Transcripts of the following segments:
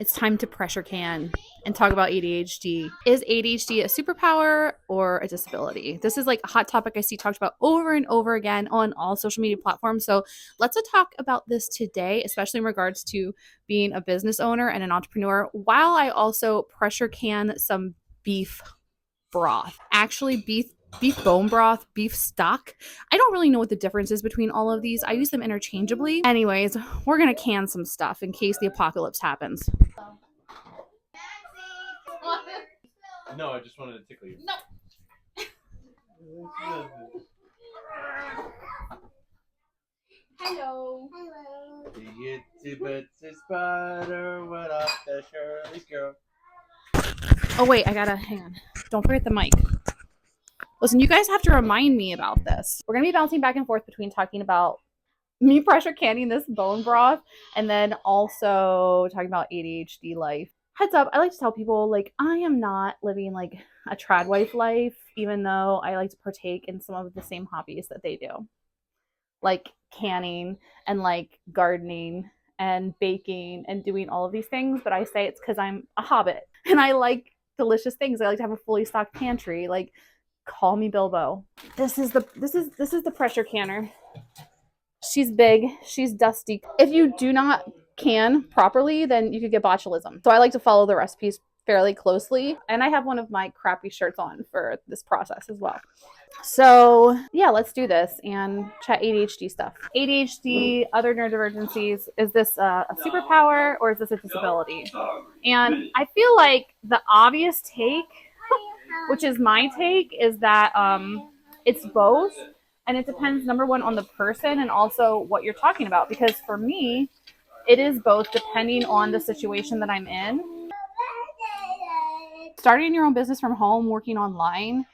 It's time to pressure can and talk about ADHD. Is ADHD a superpower or a disability? This is like a hot topic I see talked about over and over again on all social media platforms. So let's talk about this today, especially in regards to being a business owner and an entrepreneur, while I also pressure can some beef broth. Actually, beef bone broth, beef stock. I don't really know what the difference is between all of these. I use them interchangeably. Anyways, we're gonna can some stuff in case the apocalypse happens. No, I just wanted to tickle you. No. Hello. Hello. The itsy bitsy spider went up the Shirley girl. Oh wait, I gotta hang on. Don't forget the mic. Listen, you guys have to remind me about this. We're gonna be bouncing back and forth between talking about me pressure canning this bone broth and then also talking about ADHD life. Heads up, I like to tell people, like, I am not living like a trad wife life, even though I like to partake in some of the same hobbies that they do, like canning and like gardening and baking and doing all of these things. But I say it's because I'm a hobbit and I like delicious things. I like to have a fully stocked pantry. Like, call me Bilbo. This is the pressure canner. She's big, she's dusty. If you do not can properly, then you could get botulism. So I like to follow the recipes fairly closely. And I have one of my crappy shirts on for this process as well. So yeah, let's do this and chat ADHD stuff. ADHD, other neurodivergencies, is this a superpower or is this a disability? And I feel like the obvious take, which is my take, is that it's both. And it depends, number one, on the person and also what you're talking about. Because for me, it is both depending on the situation that I'm in. Starting your own business from home, working online,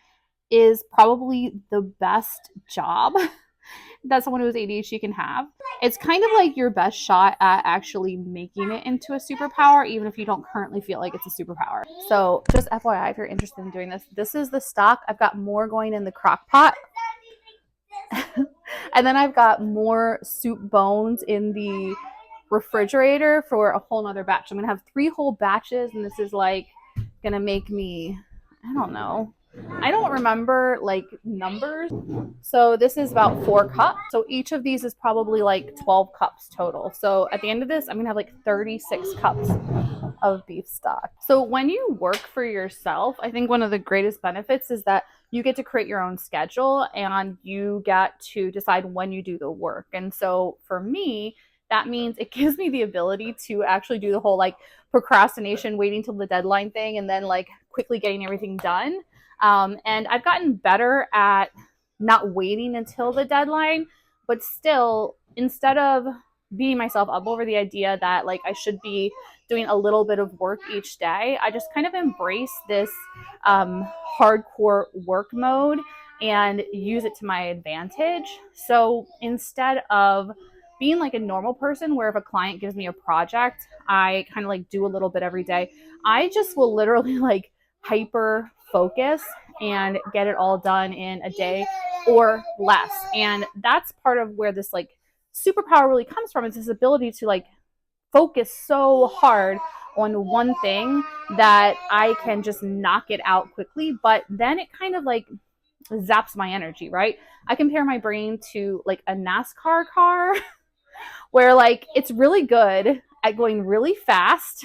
is probably the best job that someone who has ADHD can have. It's kind of like your best shot at actually making it into a superpower, even if you don't currently feel like it's a superpower. So just FYI, if you're interested in doing this, this is the stock. I've got more going in the crock pot. And then I've got more soup bones in the refrigerator for a whole nother batch. I'm gonna have 3 whole batches, and this is like gonna make me, I don't know, I don't remember like numbers. So this is about 4 cups. So each of these is probably like 12 cups total. So at the end of this, I'm gonna have like 36 cups of beef stock. So when you work for yourself, I think one of the greatest benefits is that you get to create your own schedule and you get to decide when you do the work. And so for me, that means it gives me the ability to actually do the whole like procrastination, waiting till the deadline thing, and then like quickly getting everything done. And I've gotten better at not waiting until the deadline, but still, instead of beating myself up over the idea that like I should be doing a little bit of work each day, I just kind of embrace this hardcore work mode and use it to my advantage. So instead of being like a normal person where if a client gives me a project, I kind of like do a little bit every day, I just will literally like hyper focus and get it all done in a day or less. And that's part of where this like superpower really comes from, is this ability to like focus so hard on one thing that I can just knock it out quickly, but then it kind of like zaps my energy, right? I compare my brain to like a NASCAR car where like it's really good at going really fast,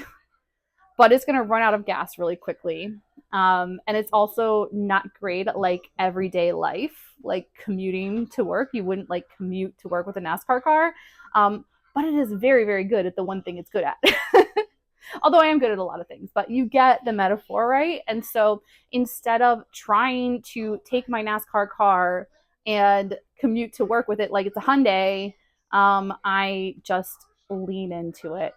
but it's going to run out of gas really quickly. And it's also not great at like everyday life, like commuting to work. You wouldn't like commute to work with a NASCAR car. But it is very, very good at the one thing it's good at. Although I am good at a lot of things, but you get the metaphor, right? And so instead of trying to take my NASCAR car and commute to work with it like it's a Hyundai, I just lean into it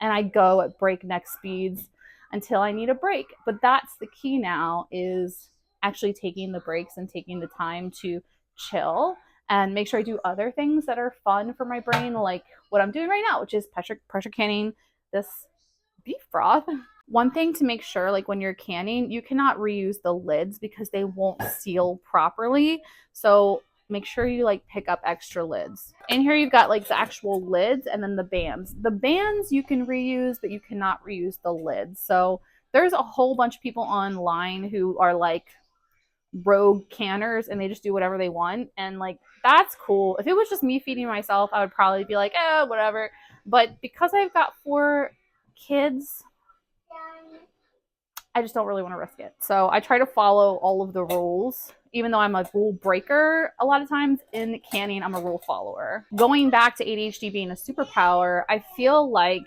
and I go at breakneck speeds until I need a break. But that's the key now, is actually taking the breaks and taking the time to chill and make sure I do other things that are fun for my brain, like what I'm doing right now, which is pressure canning this beef broth. One thing to make sure, like when you're canning, you cannot reuse the lids because they won't seal properly. So make sure you like pick up extra lids. And here you've got like the actual lids and then the bands. The bands you can reuse, but you cannot reuse the lids. So there's a whole bunch of people online who are like rogue canners and they just do whatever they want. And like, that's cool. If it was just me feeding myself, I would probably be like, whatever. But because I've got 4 kids, I just don't really want to risk it. So I try to follow all of the rules. Even though I'm a rule breaker, a lot of times in canning, I'm a rule follower. Going back to ADHD being a superpower, I feel like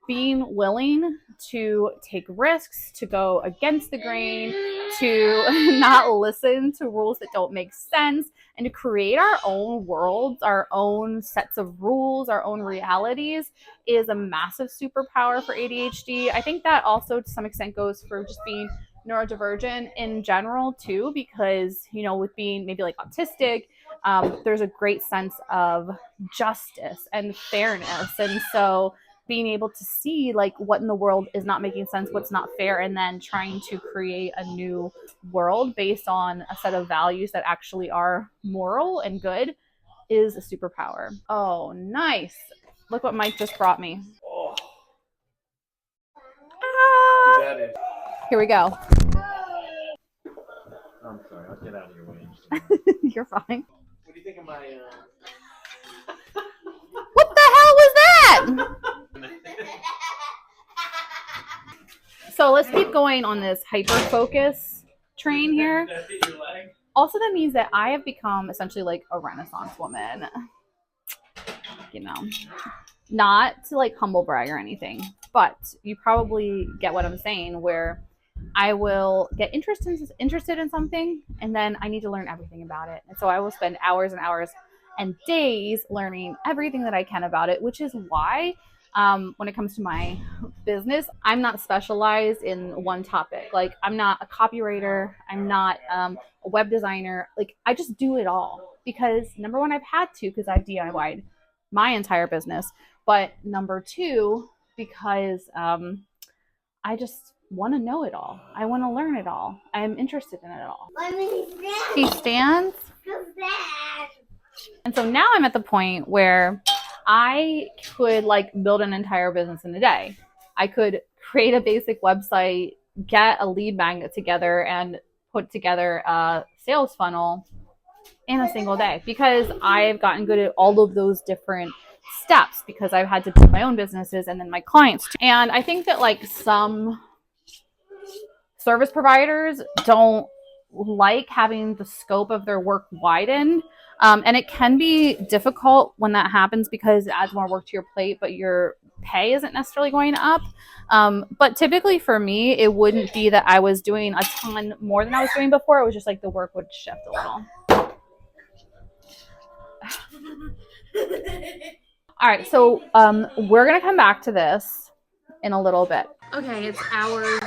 being willing to take risks, to go against the grain, to not listen to rules that don't make sense, and to create our own worlds, our own sets of rules, our own realities is a massive superpower for ADHD. I think that also to some extent goes for just being neurodivergent in general too, because, you know, with being maybe like autistic, there's a great sense of justice and fairness. And so being able to see like what in the world is not making sense, what's not fair, and then trying to create a new world based on a set of values that actually are moral and good is a superpower. Oh, nice. Look what Mike just brought me. Oh. Ah! Here we go. I'm sorry, I'll get out of your way. You're fine. What do you think of my What the hell was that? So let's keep going on this hyper focus train here. Also, that means that I have become essentially like a Renaissance woman. You know, not to like humble brag or anything, but you probably get what I'm saying, where I will get interested in something and then I need to learn everything about it. And so I will spend hours and hours and days learning everything that I can about it, which is why when it comes to my business, I'm not specialized in one topic. Like, I'm not a copywriter. I'm not a web designer. Like, I just do it all because number one, I've had to, because I've DIY'd my entire business. But number two, because I just want to know it all. I want to learn it all. I'm interested in it all. He stands. And so now I'm at the point where I could like build an entire business in a day. I could create a basic website, get a lead magnet together, and put together a sales funnel in a single day, because I've gotten good at all of those different steps, because I've had to build my own businesses and then my clients too. And I think that like some service providers don't like having the scope of their work widened. And it can be difficult when that happens because it adds more work to your plate, but your pay isn't necessarily going up. But typically for me, it wouldn't be that I was doing a ton more than I was doing before. It was just like the work would shift a little. All right, so we're going to come back to this in a little bit. Okay, it's hours.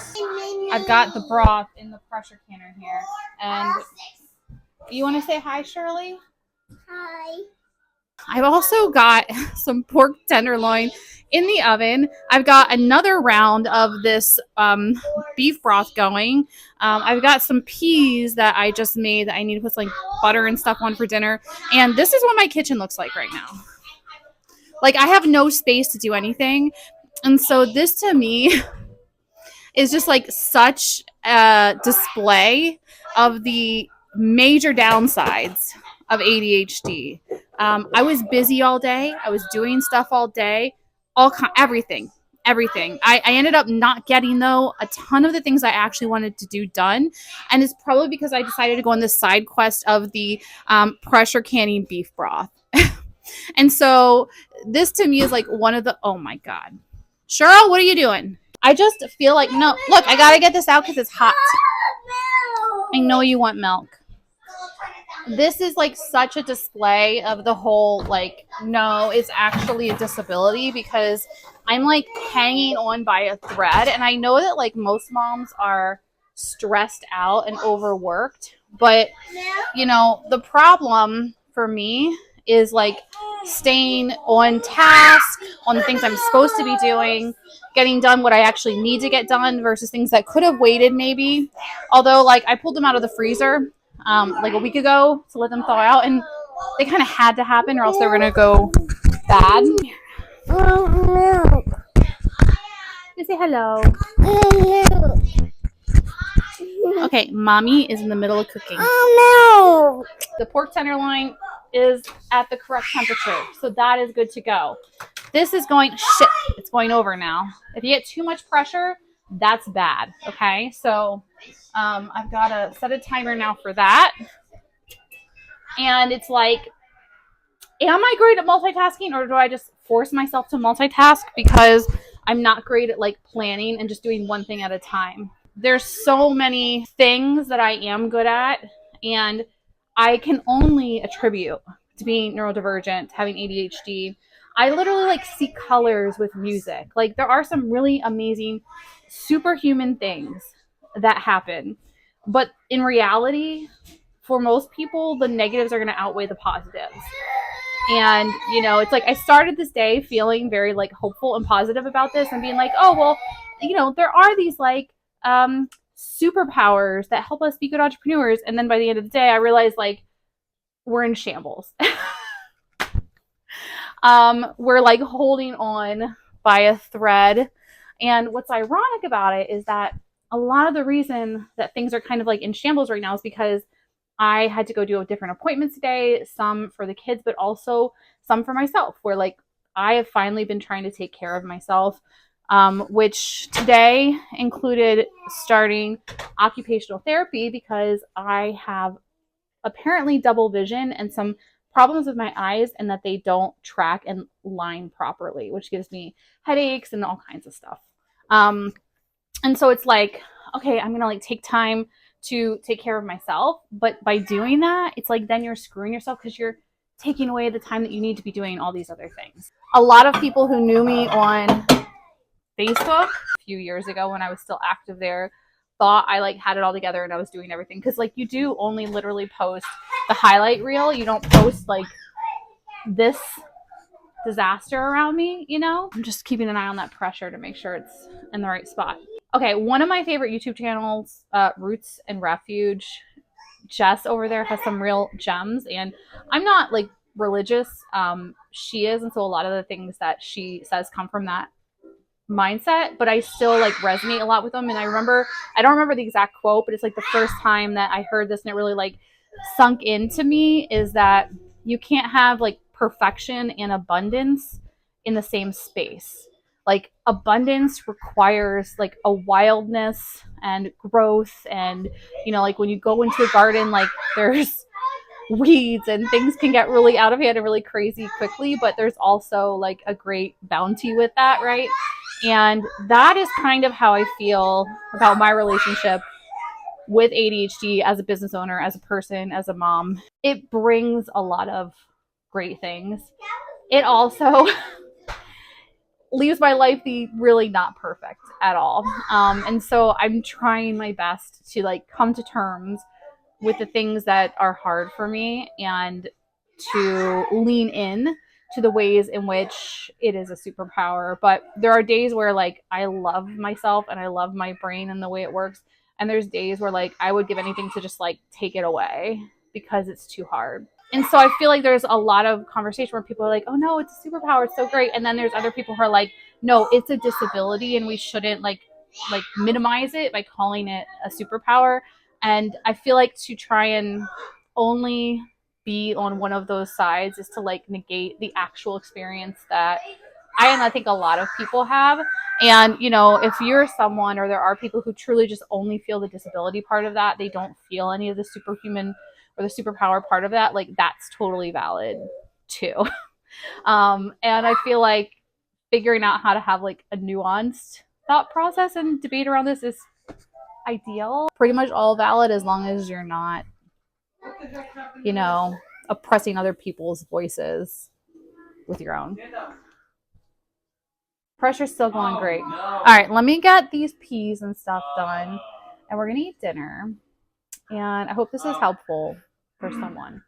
I've got the broth in the pressure canner here. And you want to say hi, Shirley? Hi. I've also got some pork tenderloin in the oven. I've got another round of this beef broth going. I've got some peas that I just made that I need to put like butter and stuff on for dinner. And this is what my kitchen looks like right now. Like, I have no space to do anything. And so this to me is just like such a display of the major downsides of ADHD. I was busy all day. I was doing stuff all day, everything. I ended up not getting, though, a ton of the things I actually wanted to do done. And it's probably because I decided to go on this side quest of the pressure canning beef broth. And so this to me is like one of the, oh my God. Cheryl, what are you doing? I just feel like, no, look, I got to get this out because it's hot. I know you want milk. This is like such a display of the whole, like, no, it's actually a disability, because I'm like hanging on by a thread. And I know that like most moms are stressed out and overworked, but you know, the problem for me is like staying on task on the things I'm supposed to be doing, getting done what I actually need to get done versus things that could have waited maybe. Although like I pulled them out of the freezer, like a week ago to let them thaw out, and they kind of had to happen or else they were gonna go bad. You say hello. Okay, mommy is in the middle of cooking. Oh no! The pork tenderloin is at the correct temperature, so that is good to go. This is going, shit, it's going over now. If you get too much pressure, that's bad, okay? So I've got to set a timer now for that. And it's like, am I great at multitasking, or do I just force myself to multitask because I'm not great at like planning and just doing one thing at a time? There's so many things that I am good at, and I can only attribute to being neurodivergent, having ADHD. I literally like see colors with music. Like there are some really amazing superhuman things that happen. But in reality, for most people, the negatives are going to outweigh the positives. And, you know, it's like I started this day feeling very like hopeful and positive about this and being like, oh, well, you know, there are these like superpowers that help us be good entrepreneurs. And then by the end of the day, I realized like we're in shambles. We're like holding on by a thread. And what's ironic about it is that a lot of the reason that things are kind of like in shambles right now is because I had to go do different appointments today, some for the kids, but also some for myself, where like I have finally been trying to take care of myself, which today included starting occupational therapy because I have apparently double vision and some problems with my eyes, and that they don't track and line properly, which gives me headaches and all kinds of stuff. And so it's like, okay, I'm gonna like take time to take care of myself, but by doing that, it's like then you're screwing yourself because you're taking away the time that you need to be doing all these other things. A lot of people who knew me on Facebook a few years ago when I was still active there thought I like had it all together and I was doing everything, because like you do only literally post the highlight reel. You don't post like this disaster around me, you know? I'm just keeping an eye on that pressure to make sure it's in the right spot. Okay, one of my favorite YouTube channels, Roots and Refuge, Jess over there has some real gems, and I'm not like religious. She is, and so a lot of the things that she says come from that mindset, but I still like resonate a lot with them. And I don't remember the exact quote, but it's like the first time that I heard this and it really like sunk into me, is that you can't have like perfection and abundance in the same space. Like abundance requires like a wildness and growth, and you know, like when you go into a garden, like there's weeds and things can get really out of hand and really crazy quickly, but there's also like a great bounty with that, right? And that is kind of how I feel about my relationship with ADHD as a business owner, as a person, as a mom. It brings a lot of great things. It also leaves my life be really not perfect at all. And so I'm trying my best to like come to terms with the things that are hard for me and to lean in to the ways in which it is a superpower. But there are days where like I love myself and I love my brain and the way it works. And there's days where like I would give anything to just like take it away because it's too hard. And so I feel like there's a lot of conversation where people are like, oh no, it's a superpower, it's so great. And then there's other people who are like, no, it's a disability and we shouldn't like minimize it by calling it a superpower. And I feel like to try and only be on one of those sides is to like negate the actual experience that I think a lot of people have. And, you know, if you're someone, or there are people who truly just only feel the disability part of that, they don't feel any of the superhuman or the superpower part of that, like that's totally valid too. And I feel like figuring out how to have like a nuanced thought process and debate around this is ideal. Pretty much all valid as long as you're not, you know, oppressing other people's voices with your own. Pressure's still going great. All right, let me get these peas and stuff done, and we're gonna eat dinner. And I hope this is helpful for someone.